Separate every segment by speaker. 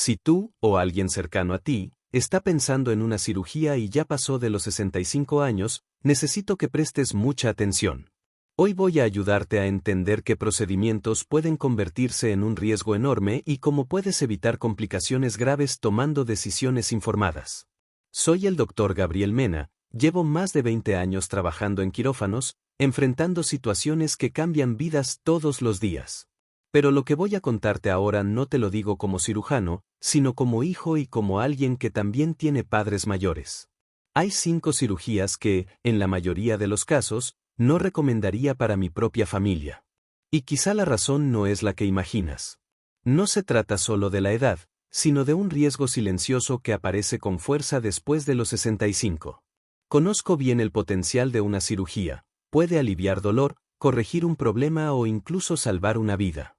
Speaker 1: Si tú, o alguien cercano a ti, está pensando en una cirugía y ya pasó de los 65 años, necesito que prestes mucha atención. Hoy voy a ayudarte a entender qué procedimientos pueden convertirse en un riesgo enorme y cómo puedes evitar complicaciones graves tomando decisiones informadas. Soy el Dr. Gabriel Mena, llevo más de 20 años trabajando en quirófanos, enfrentando situaciones que cambian vidas todos los días. Pero lo que voy a contarte ahora no te lo digo como cirujano, sino como hijo y como alguien que también tiene padres mayores. Hay 5 cirugías que, en la mayoría de los casos, no recomendaría para mi propia familia. Y quizá la razón no es la que imaginas. No se trata solo de la edad, sino de un riesgo silencioso que aparece con fuerza después de los 65. Conozco bien el potencial de una cirugía, puede aliviar dolor, corregir un problema o incluso salvar una vida.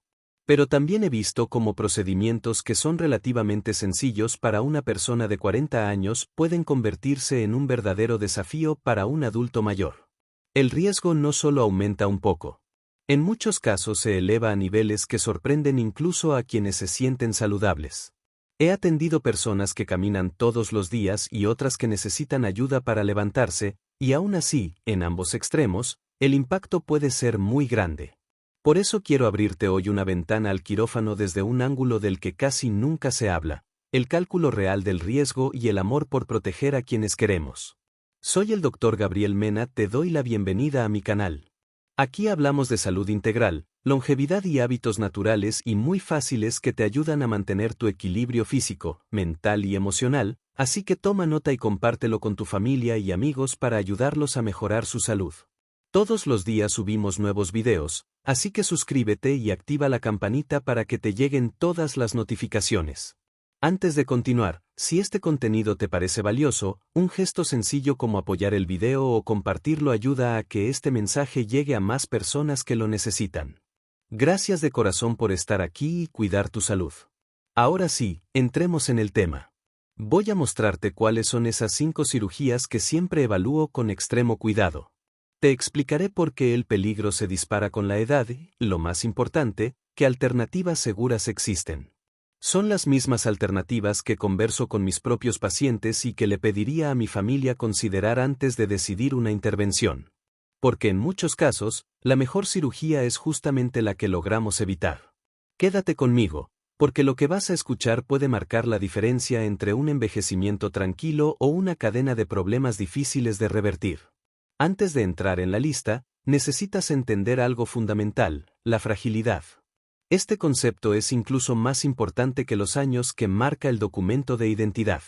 Speaker 1: Pero también he visto cómo procedimientos que son relativamente sencillos para una persona de 40 años pueden convertirse en un verdadero desafío para un adulto mayor. El riesgo no solo aumenta un poco. En muchos casos se eleva a niveles que sorprenden incluso a quienes se sienten saludables. He atendido personas que caminan todos los días y otras que necesitan ayuda para levantarse, y aún así, en ambos extremos, el impacto puede ser muy grande. Por eso quiero abrirte hoy una ventana al quirófano desde un ángulo del que casi nunca se habla, el cálculo real del riesgo y el amor por proteger a quienes queremos. Soy el Dr. Gabriel Mena, te doy la bienvenida a mi canal. Aquí hablamos de salud integral, longevidad y hábitos naturales y muy fáciles que te ayudan a mantener tu equilibrio físico, mental y emocional, así que toma nota y compártelo con tu familia y amigos para ayudarlos a mejorar su salud. Todos los días subimos nuevos videos, así que suscríbete y activa la campanita para que te lleguen todas las notificaciones. Antes de continuar, si este contenido te parece valioso, un gesto sencillo como apoyar el video o compartirlo ayuda a que este mensaje llegue a más personas que lo necesitan. Gracias de corazón por estar aquí y cuidar tu salud. Ahora sí, entremos en el tema. Voy a mostrarte cuáles son esas 5 cirugías que siempre evalúo con extremo cuidado. Te explicaré por qué el peligro se dispara con la edad y, lo más importante, qué alternativas seguras existen. Son las mismas alternativas que converso con mis propios pacientes y que le pediría a mi familia considerar antes de decidir una intervención. Porque en muchos casos, la mejor cirugía es justamente la que logramos evitar. Quédate conmigo, porque lo que vas a escuchar puede marcar la diferencia entre un envejecimiento tranquilo o una cadena de problemas difíciles de revertir. Antes de entrar en la lista, necesitas entender algo fundamental, la fragilidad. Este concepto es incluso más importante que los años que marca el documento de identidad.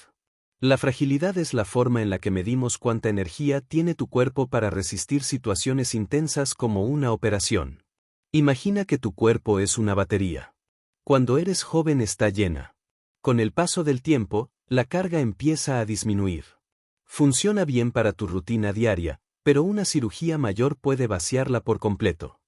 Speaker 1: La fragilidad es la forma en la que medimos cuánta energía tiene tu cuerpo para resistir situaciones intensas como una operación. Imagina que tu cuerpo es una batería. Cuando eres joven está llena. Con el paso del tiempo, la carga empieza a disminuir. Funciona bien para tu rutina diaria, pero una cirugía mayor puede vaciarla por completo.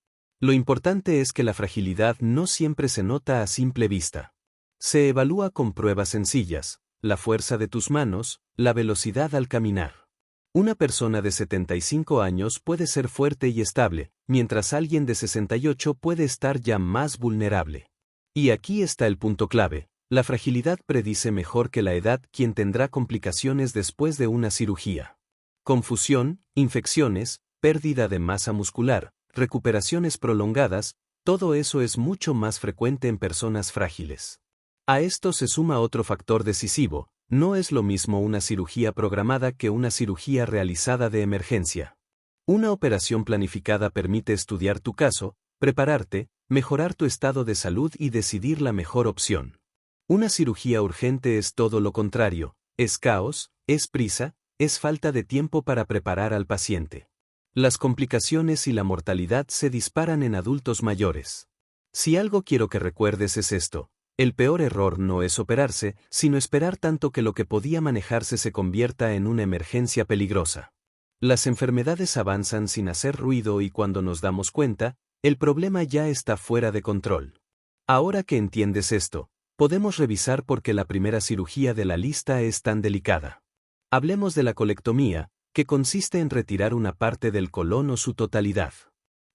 Speaker 1: Lo importante es que la fragilidad no siempre se nota a simple vista. Se evalúa con pruebas sencillas, la fuerza de tus manos, la velocidad al caminar. Una persona de 75 años puede ser fuerte y estable, mientras alguien de 68 puede estar ya más vulnerable. Y aquí está el punto clave, la fragilidad predice mejor que la edad quien tendrá complicaciones después de una cirugía. Confusión, infecciones, pérdida de masa muscular, recuperaciones prolongadas, todo eso es mucho más frecuente en personas frágiles. A esto se suma otro factor decisivo, no es lo mismo una cirugía programada que una cirugía realizada de emergencia. Una operación planificada permite estudiar tu caso, prepararte, mejorar tu estado de salud y decidir la mejor opción. Una cirugía urgente es todo lo contrario, es caos, es prisa, es falta de tiempo para preparar al paciente. Las complicaciones y la mortalidad se disparan en adultos mayores. Si algo quiero que recuerdes es esto, el peor error no es operarse, sino esperar tanto que lo que podía manejarse se convierta en una emergencia peligrosa. Las enfermedades avanzan sin hacer ruido y cuando nos damos cuenta, el problema ya está fuera de control. Ahora que entiendes esto, podemos revisar por qué la primera cirugía de la lista es tan delicada. Hablemos de la colectomía, que consiste en retirar una parte del colon o su totalidad.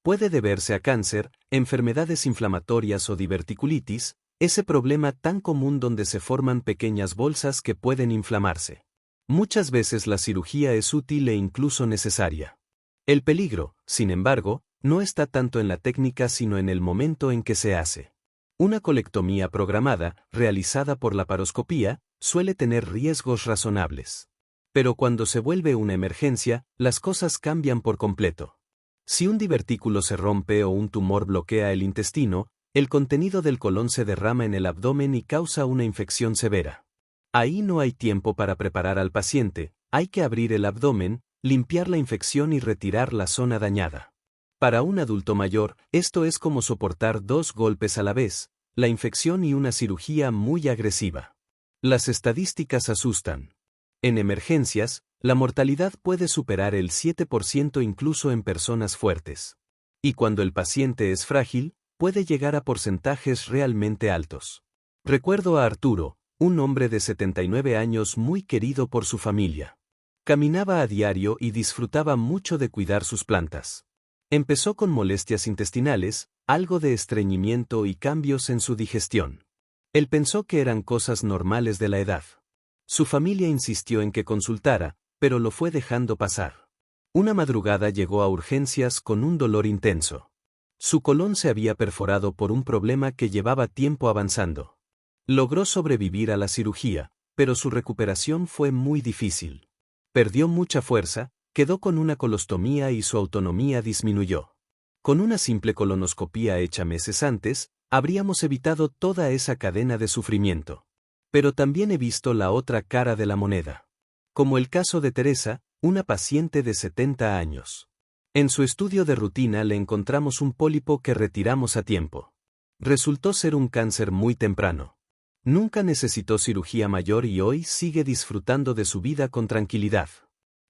Speaker 1: Puede deberse a cáncer, enfermedades inflamatorias o diverticulitis, ese problema tan común donde se forman pequeñas bolsas que pueden inflamarse. Muchas veces la cirugía es útil e incluso necesaria. El peligro, sin embargo, no está tanto en la técnica sino en el momento en que se hace. Una colectomía programada, realizada por laparoscopía, suele tener riesgos razonables. Pero cuando se vuelve una emergencia, las cosas cambian por completo. Si un divertículo se rompe o un tumor bloquea el intestino, el contenido del colon se derrama en el abdomen y causa una infección severa. Ahí no hay tiempo para preparar al paciente, hay que abrir el abdomen, limpiar la infección y retirar la zona dañada. Para un adulto mayor, esto es como soportar 2 golpes a la vez, la infección y una cirugía muy agresiva. Las estadísticas asustan. En emergencias, la mortalidad puede superar el 7% incluso en personas fuertes. Y cuando el paciente es frágil, puede llegar a porcentajes realmente altos. Recuerdo a Arturo, un hombre de 79 años muy querido por su familia. Caminaba a diario y disfrutaba mucho de cuidar sus plantas. Empezó con molestias intestinales, algo de estreñimiento y cambios en su digestión. Él pensó que eran cosas normales de la edad. Su familia insistió en que consultara, pero lo fue dejando pasar. Una madrugada llegó a urgencias con un dolor intenso. Su colon se había perforado por un problema que llevaba tiempo avanzando. Logró sobrevivir a la cirugía, pero su recuperación fue muy difícil. Perdió mucha fuerza, quedó con una colostomía y su autonomía disminuyó. Con una simple colonoscopía hecha meses antes, habríamos evitado toda esa cadena de sufrimiento. Pero también he visto la otra cara de la moneda. Como el caso de Teresa, una paciente de 70 años. En su estudio de rutina le encontramos un pólipo que retiramos a tiempo. Resultó ser un cáncer muy temprano. Nunca necesitó cirugía mayor y hoy sigue disfrutando de su vida con tranquilidad.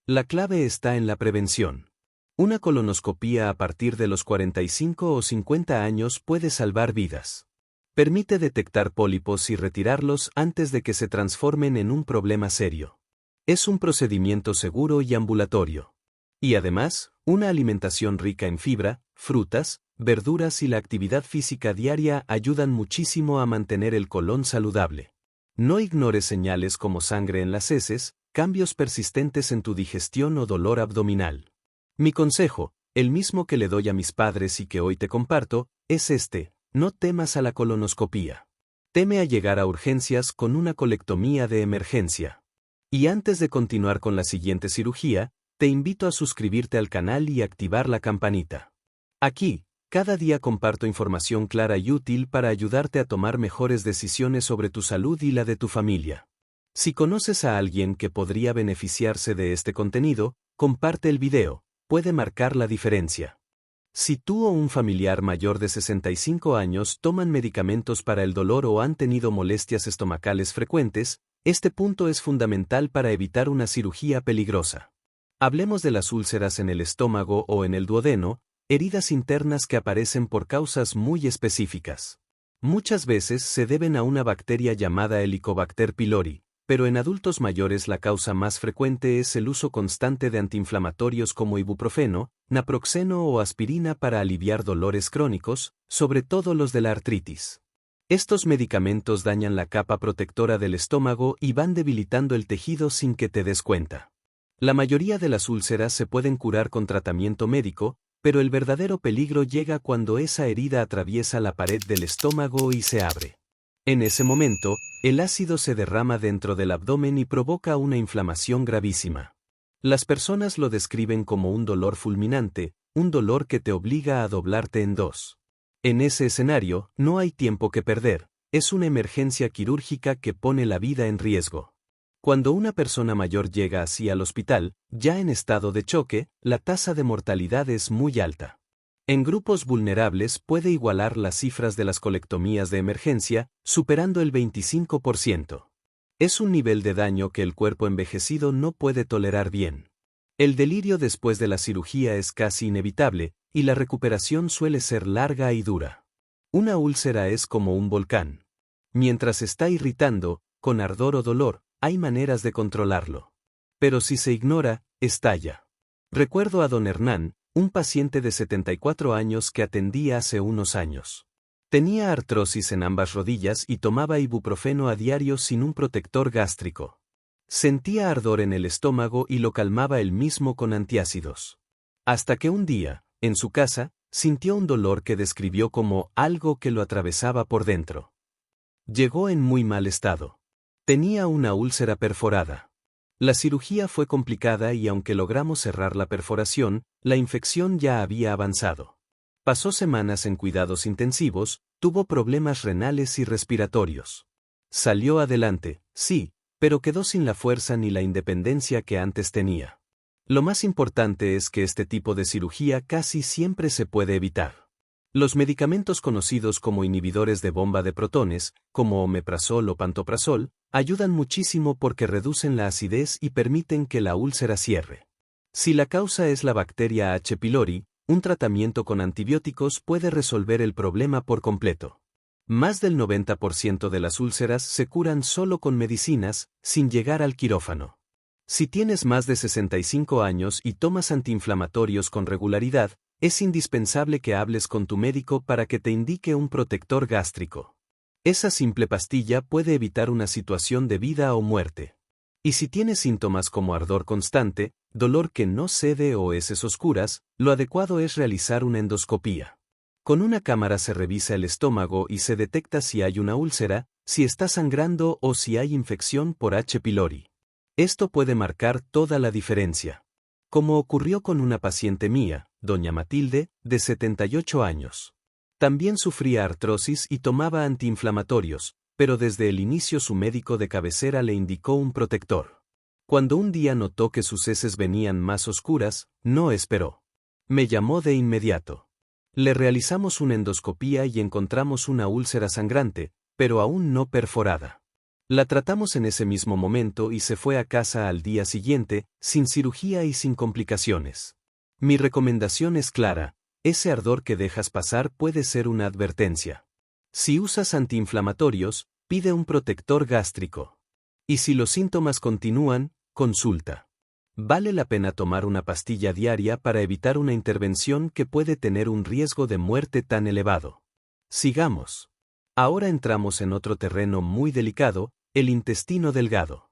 Speaker 1: La clave está en la prevención. Una colonoscopía a partir de los 45 o 50 años puede salvar vidas. Permite detectar pólipos y retirarlos antes de que se transformen en un problema serio. Es un procedimiento seguro y ambulatorio. Y además, una alimentación rica en fibra, frutas, verduras y la actividad física diaria ayudan muchísimo a mantener el colon saludable. No ignores señales como sangre en las heces, cambios persistentes en tu digestión o dolor abdominal. Mi consejo, el mismo que le doy a mis padres y que hoy te comparto, es este: no temas a la colonoscopía. Teme a llegar a urgencias con una colectomía de emergencia. Y antes de continuar con la siguiente cirugía, te invito a suscribirte al canal y activar la campanita. Aquí, cada día comparto información clara y útil para ayudarte a tomar mejores decisiones sobre tu salud y la de tu familia. Si conoces a alguien que podría beneficiarse de este contenido, comparte el video, puede marcar la diferencia. Si tú o un familiar mayor de 65 años toman medicamentos para el dolor o han tenido molestias estomacales frecuentes, este punto es fundamental para evitar una cirugía peligrosa. Hablemos de las úlceras en el estómago o en el duodeno, heridas internas que aparecen por causas muy específicas. Muchas veces se deben a una bacteria llamada Helicobacter pylori, pero en adultos mayores la causa más frecuente es el uso constante de antiinflamatorios como ibuprofeno, naproxeno o aspirina para aliviar dolores crónicos, sobre todo los de la artritis. Estos medicamentos dañan la capa protectora del estómago y van debilitando el tejido sin que te des cuenta. La mayoría de las úlceras se pueden curar con tratamiento médico, pero el verdadero peligro llega cuando esa herida atraviesa la pared del estómago y se abre. En ese momento, el ácido se derrama dentro del abdomen y provoca una inflamación gravísima. Las personas lo describen como un dolor fulminante, un dolor que te obliga a doblarte en dos. En ese escenario, no hay tiempo que perder, es una emergencia quirúrgica que pone la vida en riesgo. Cuando una persona mayor llega así al hospital, ya en estado de choque, la tasa de mortalidad es muy alta. En grupos vulnerables puede igualar las cifras de las colectomías de emergencia, superando el 25%. Es un nivel de daño que el cuerpo envejecido no puede tolerar bien. El delirio después de la cirugía es casi inevitable, y la recuperación suele ser larga y dura. Una úlcera es como un volcán. Mientras está irritando, con ardor o dolor, hay maneras de controlarlo. Pero si se ignora, estalla. Recuerdo a don Hernán, un paciente de 74 años que atendí hace unos años. Tenía artrosis en ambas rodillas y tomaba ibuprofeno a diario sin un protector gástrico. Sentía ardor en el estómago y lo calmaba él mismo con antiácidos. Hasta que un día, en su casa, sintió un dolor que describió como algo que lo atravesaba por dentro. Llegó en muy mal estado. Tenía una úlcera perforada. La cirugía fue complicada y aunque logramos cerrar la perforación, la infección ya había avanzado. Pasó semanas en cuidados intensivos, tuvo problemas renales y respiratorios. Salió adelante, sí, pero quedó sin la fuerza ni la independencia que antes tenía. Lo más importante es que este tipo de cirugía casi siempre se puede evitar. Los medicamentos conocidos como inhibidores de bomba de protones, como omeprazol o pantoprazol, ayudan muchísimo porque reducen la acidez y permiten que la úlcera cierre. Si la causa es la bacteria H. pylori, un tratamiento con antibióticos puede resolver el problema por completo. Más del 90% de las úlceras se curan solo con medicinas, sin llegar al quirófano. Si tienes más de 65 años y tomas antiinflamatorios con regularidad, es indispensable que hables con tu médico para que te indique un protector gástrico. Esa simple pastilla puede evitar una situación de vida o muerte. Y si tienes síntomas como ardor constante, dolor que no cede o heces oscuras, lo adecuado es realizar una endoscopía. Con una cámara se revisa el estómago y se detecta si hay una úlcera, si está sangrando o si hay infección por H. pylori. Esto puede marcar toda la diferencia. Como ocurrió con una paciente mía, doña Matilde, de 78 años. También sufría artrosis y tomaba antiinflamatorios, pero desde el inicio su médico de cabecera le indicó un protector. Cuando un día notó que sus heces venían más oscuras, no esperó. Me llamó de inmediato. Le realizamos una endoscopía y encontramos una úlcera sangrante, pero aún no perforada. La tratamos en ese mismo momento y se fue a casa al día siguiente, sin cirugía y sin complicaciones. Mi recomendación es clara, ese ardor que dejas pasar puede ser una advertencia. Si usas antiinflamatorios, pide un protector gástrico. Y si los síntomas continúan, consulta. Vale la pena tomar una pastilla diaria para evitar una intervención que puede tener un riesgo de muerte tan elevado. Sigamos. Ahora entramos en otro terreno muy delicado, el intestino delgado.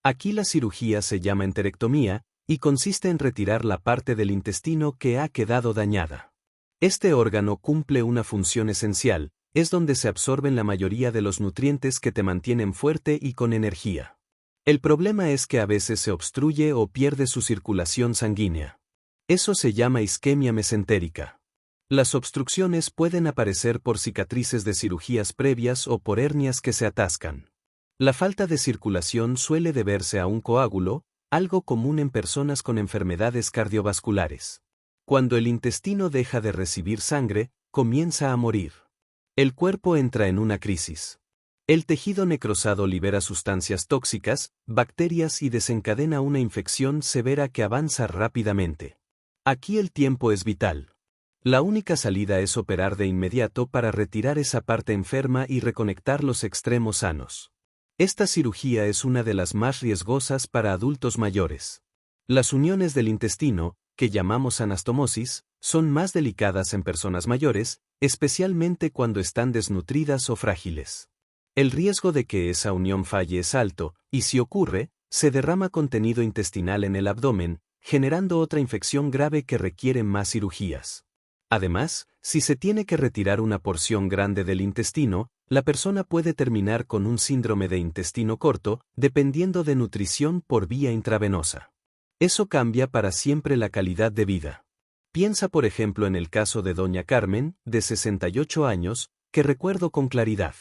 Speaker 1: Aquí la cirugía se llama enterectomía, y consiste en retirar la parte del intestino que ha quedado dañada. Este órgano cumple una función esencial, es donde se absorben la mayoría de los nutrientes que te mantienen fuerte y con energía. El problema es que a veces se obstruye o pierde su circulación sanguínea. Eso se llama isquemia mesentérica. Las obstrucciones pueden aparecer por cicatrices de cirugías previas o por hernias que se atascan. La falta de circulación suele deberse a un coágulo, algo común en personas con enfermedades cardiovasculares. Cuando el intestino deja de recibir sangre, comienza a morir. El cuerpo entra en una crisis. El tejido necrosado libera sustancias tóxicas, bacterias y desencadena una infección severa que avanza rápidamente. Aquí el tiempo es vital. La única salida es operar de inmediato para retirar esa parte enferma y reconectar los extremos sanos. Esta cirugía es una de las más riesgosas para adultos mayores. Las uniones del intestino, que llamamos anastomosis, son más delicadas en personas mayores, especialmente cuando están desnutridas o frágiles. El riesgo de que esa unión falle es alto, y si ocurre, se derrama contenido intestinal en el abdomen, generando otra infección grave que requiere más cirugías. Además, si se tiene que retirar una porción grande del intestino, la persona puede terminar con un síndrome de intestino corto, dependiendo de nutrición por vía intravenosa. Eso cambia para siempre la calidad de vida. Piensa por ejemplo en el caso de doña Carmen, de 68 años, que recuerdo con claridad.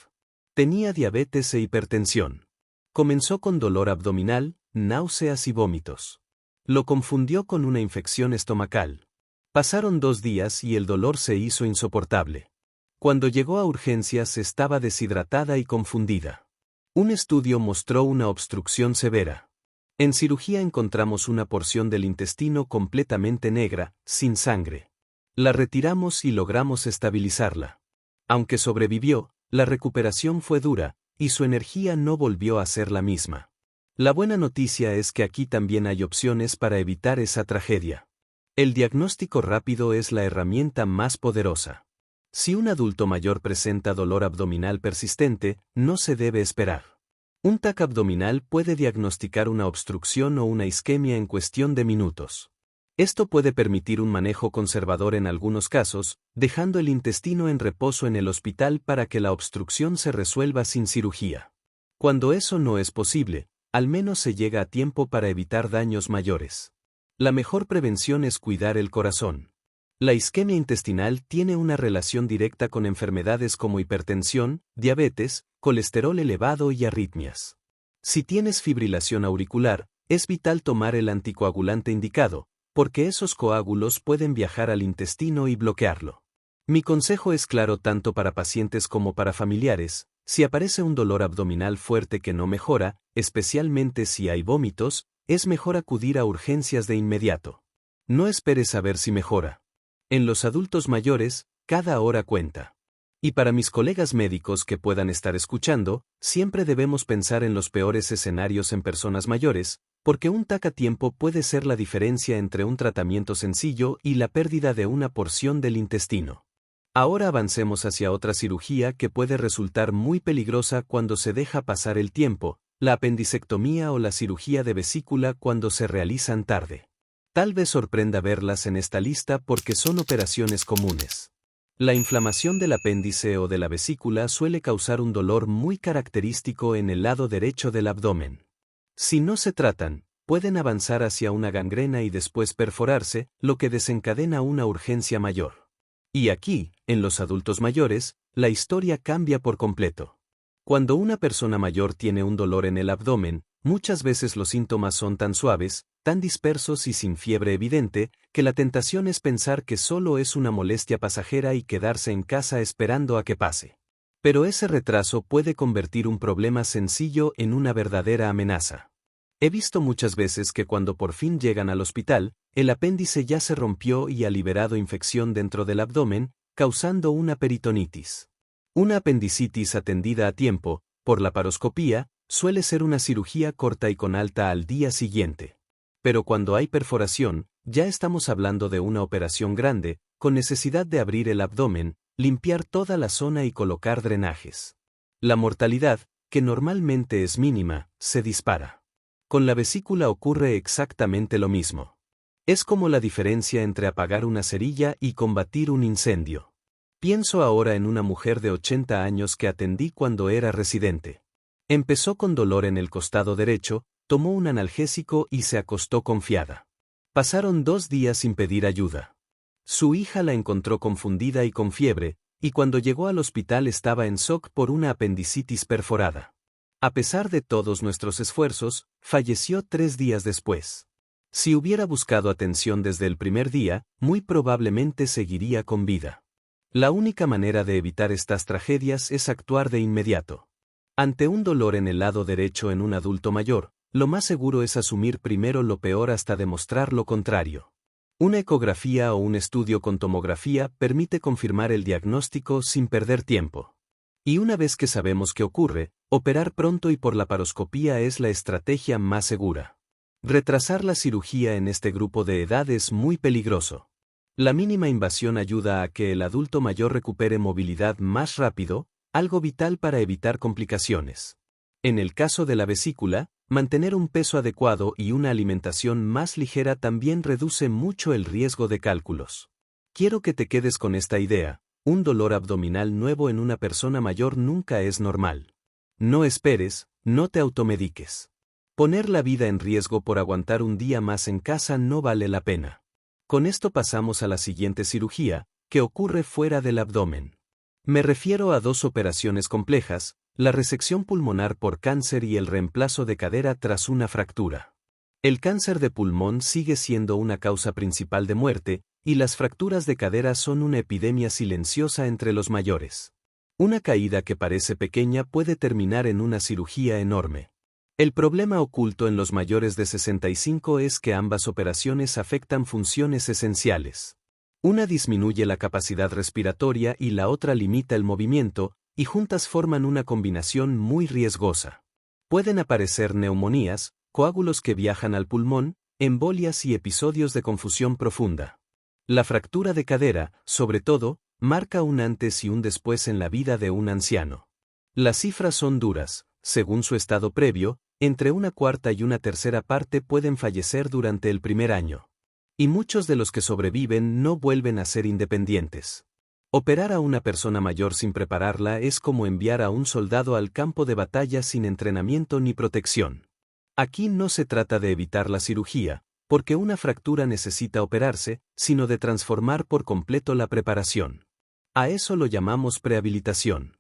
Speaker 1: Tenía diabetes e hipertensión. Comenzó con dolor abdominal, náuseas y vómitos. Lo confundió con una infección estomacal. Pasaron 2 días y el dolor se hizo insoportable. Cuando llegó a urgencias estaba deshidratada y confundida. Un estudio mostró una obstrucción severa. En cirugía encontramos una porción del intestino completamente negra, sin sangre. La retiramos y logramos estabilizarla. Aunque sobrevivió, la recuperación fue dura, y su energía no volvió a ser la misma. La buena noticia es que aquí también hay opciones para evitar esa tragedia. El diagnóstico rápido es la herramienta más poderosa. Si un adulto mayor presenta dolor abdominal persistente, no se debe esperar. Un TAC abdominal puede diagnosticar una obstrucción o una isquemia en cuestión de minutos. Esto puede permitir un manejo conservador en algunos casos, dejando el intestino en reposo en el hospital para que la obstrucción se resuelva sin cirugía. Cuando eso no es posible, al menos se llega a tiempo para evitar daños mayores. La mejor prevención es cuidar el corazón. La isquemia intestinal tiene una relación directa con enfermedades como hipertensión, diabetes, colesterol elevado y arritmias. Si tienes fibrilación auricular, es vital tomar el anticoagulante indicado, porque esos coágulos pueden viajar al intestino y bloquearlo. Mi consejo es claro tanto para pacientes como para familiares: si aparece un dolor abdominal fuerte que no mejora, especialmente si hay vómitos, es mejor acudir a urgencias de inmediato. No esperes a ver si mejora. En los adultos mayores, cada hora cuenta. Y para mis colegas médicos que puedan estar escuchando, siempre debemos pensar en los peores escenarios en personas mayores, porque un TAC a tiempo puede ser la diferencia entre un tratamiento sencillo y la pérdida de una porción del intestino. Ahora avancemos hacia otra cirugía que puede resultar muy peligrosa cuando se deja pasar el tiempo: la apendicectomía o la cirugía de vesícula cuando se realizan tarde. Tal vez sorprenda verlas en esta lista porque son operaciones comunes. La inflamación del apéndice o de la vesícula suele causar un dolor muy característico en el lado derecho del abdomen. Si no se tratan, pueden avanzar hacia una gangrena y después perforarse, lo que desencadena una urgencia mayor. Y aquí, en los adultos mayores, la historia cambia por completo. Cuando una persona mayor tiene un dolor en el abdomen, muchas veces los síntomas son tan suaves, tan dispersos y sin fiebre evidente, que la tentación es pensar que solo es una molestia pasajera y quedarse en casa esperando a que pase. Pero ese retraso puede convertir un problema sencillo en una verdadera amenaza. He visto muchas veces que cuando por fin llegan al hospital, el apéndice ya se rompió y ha liberado infección dentro del abdomen, causando una peritonitis. Una apendicitis atendida a tiempo, por laparoscopía, suele ser una cirugía corta y con alta al día siguiente. Pero cuando hay perforación, ya estamos hablando de una operación grande, con necesidad de abrir el abdomen, limpiar toda la zona y colocar drenajes. La mortalidad, que normalmente es mínima, se dispara. Con la vesícula ocurre exactamente lo mismo. Es como la diferencia entre apagar una cerilla y combatir un incendio. Pienso ahora en una mujer de 80 años que atendí cuando era residente. Empezó con dolor en el costado derecho, tomó un analgésico y se acostó confiada. Pasaron 2 días sin pedir ayuda. Su hija la encontró confundida y con fiebre, y cuando llegó al hospital estaba en shock por una apendicitis perforada. A pesar de todos nuestros esfuerzos, falleció 3 días después. Si hubiera buscado atención desde el primer día, muy probablemente seguiría con vida. La única manera de evitar estas tragedias es actuar de inmediato. Ante un dolor en el lado derecho en un adulto mayor, lo más seguro es asumir primero lo peor hasta demostrar lo contrario. Una ecografía o un estudio con tomografía permite confirmar el diagnóstico sin perder tiempo. Y una vez que sabemos qué ocurre, operar pronto y por laparoscopía es la estrategia más segura. Retrasar la cirugía en este grupo de edad es muy peligroso. La mínima invasión ayuda a que el adulto mayor recupere movilidad más rápido, algo vital para evitar complicaciones. En el caso de la vesícula, mantener un peso adecuado y una alimentación más ligera también reduce mucho el riesgo de cálculos. Quiero que te quedes con esta idea: un dolor abdominal nuevo en una persona mayor nunca es normal. No esperes, no te automediques. Poner la vida en riesgo por aguantar un día más en casa no vale la pena. Con esto pasamos a la siguiente cirugía, que ocurre fuera del abdomen. Me refiero a 2 operaciones complejas: la resección pulmonar por cáncer y el reemplazo de cadera tras una fractura. El cáncer de pulmón sigue siendo una causa principal de muerte, y las fracturas de cadera son una epidemia silenciosa entre los mayores. Una caída que parece pequeña puede terminar en una cirugía enorme. El problema oculto en los mayores de 65 es que ambas operaciones afectan funciones esenciales. Una disminuye la capacidad respiratoria y la otra limita el movimiento, y juntas forman una combinación muy riesgosa. Pueden aparecer neumonías, coágulos que viajan al pulmón, embolias y episodios de confusión profunda. La fractura de cadera, sobre todo, marca un antes y un después en la vida de un anciano. Las cifras son duras, según su estado previo, entre una cuarta y una tercera parte pueden fallecer durante el primer año. Y muchos de los que sobreviven no vuelven a ser independientes. Operar a una persona mayor sin prepararla es como enviar a un soldado al campo de batalla sin entrenamiento ni protección. Aquí no se trata de evitar la cirugía, porque una fractura necesita operarse, sino de transformar por completo la preparación. A eso lo llamamos prehabilitación.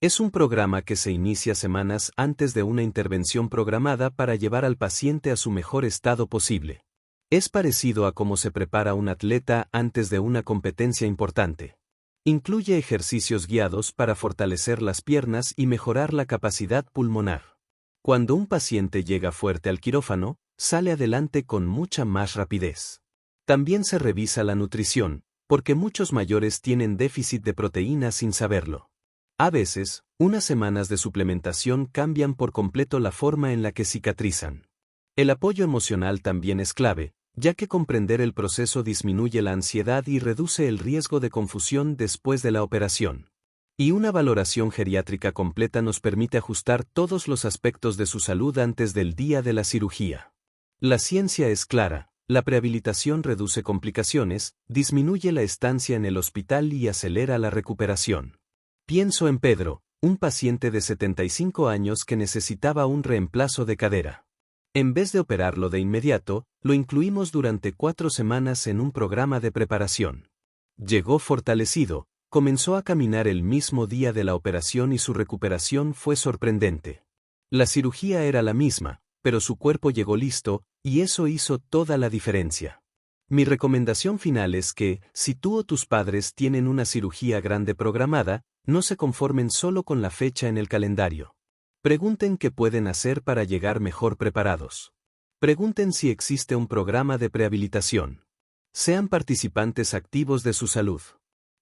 Speaker 1: Es un programa que se inicia semanas antes de una intervención programada para llevar al paciente a su mejor estado posible. Es parecido a cómo se prepara un atleta antes de una competencia importante. Incluye ejercicios guiados para fortalecer las piernas y mejorar la capacidad pulmonar. Cuando un paciente llega fuerte al quirófano, sale adelante con mucha más rapidez. También se revisa la nutrición, porque muchos mayores tienen déficit de proteína sin saberlo. A veces, unas semanas de suplementación cambian por completo la forma en la que cicatrizan. El apoyo emocional también es clave, ya que comprender el proceso disminuye la ansiedad y reduce el riesgo de confusión después de la operación. Y una valoración geriátrica completa nos permite ajustar todos los aspectos de su salud antes del día de la cirugía. La ciencia es clara, la prehabilitación reduce complicaciones, disminuye la estancia en el hospital y acelera la recuperación. Pienso en Pedro, un paciente de 75 años que necesitaba un reemplazo de cadera. En vez de operarlo de inmediato, lo incluimos durante 4 semanas en un programa de preparación. Llegó fortalecido, comenzó a caminar el mismo día de la operación y su recuperación fue sorprendente. La cirugía era la misma, pero su cuerpo llegó listo, y eso hizo toda la diferencia. Mi recomendación final es que, si tú o tus padres tienen una cirugía grande programada, no se conformen solo con la fecha en el calendario. Pregunten qué pueden hacer para llegar mejor preparados. Pregunten si existe un programa de prehabilitación. Sean participantes activos de su salud.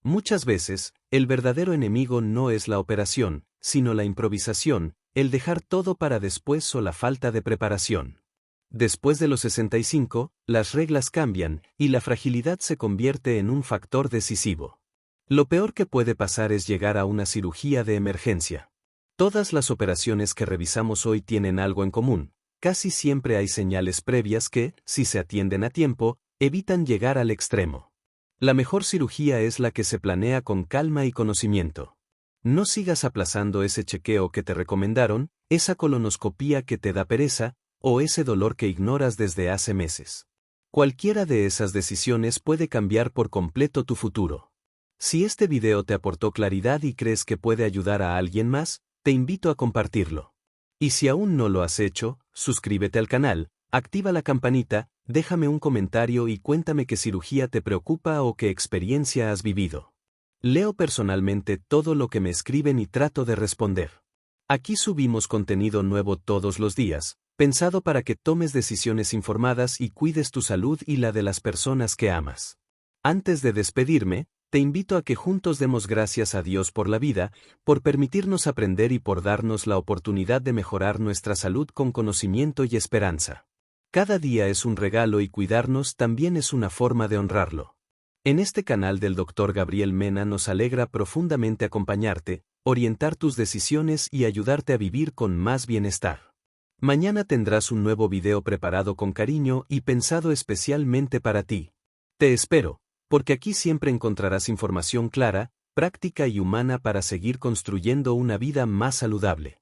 Speaker 1: Muchas veces, el verdadero enemigo no es la operación, sino la improvisación, el dejar todo para después o la falta de preparación. Después de los 65, las reglas cambian, y la fragilidad se convierte en un factor decisivo. Lo peor que puede pasar es llegar a una cirugía de emergencia. Todas las operaciones que revisamos hoy tienen algo en común. Casi siempre hay señales previas que, si se atienden a tiempo, evitan llegar al extremo. La mejor cirugía es la que se planea con calma y conocimiento. No sigas aplazando ese chequeo que te recomendaron, esa colonoscopía que te da pereza, o ese dolor que ignoras desde hace meses. Cualquiera de esas decisiones puede cambiar por completo tu futuro. Si este video te aportó claridad y crees que puede ayudar a alguien más, te invito a compartirlo. Y si aún no lo has hecho, suscríbete al canal, activa la campanita, déjame un comentario y cuéntame qué cirugía te preocupa o qué experiencia has vivido. Leo personalmente todo lo que me escriben y trato de responder. Aquí subimos contenido nuevo todos los días, pensado para que tomes decisiones informadas y cuides tu salud y la de las personas que amas. Antes de despedirme, te invito a que juntos demos gracias a Dios por la vida, por permitirnos aprender y por darnos la oportunidad de mejorar nuestra salud con conocimiento y esperanza. Cada día es un regalo y cuidarnos también es una forma de honrarlo. En este canal del Dr. Gabriel Mena nos alegra profundamente acompañarte, orientar tus decisiones y ayudarte a vivir con más bienestar. Mañana tendrás un nuevo video preparado con cariño y pensado especialmente para ti. Te espero, porque aquí siempre encontrarás información clara, práctica y humana para seguir construyendo una vida más saludable.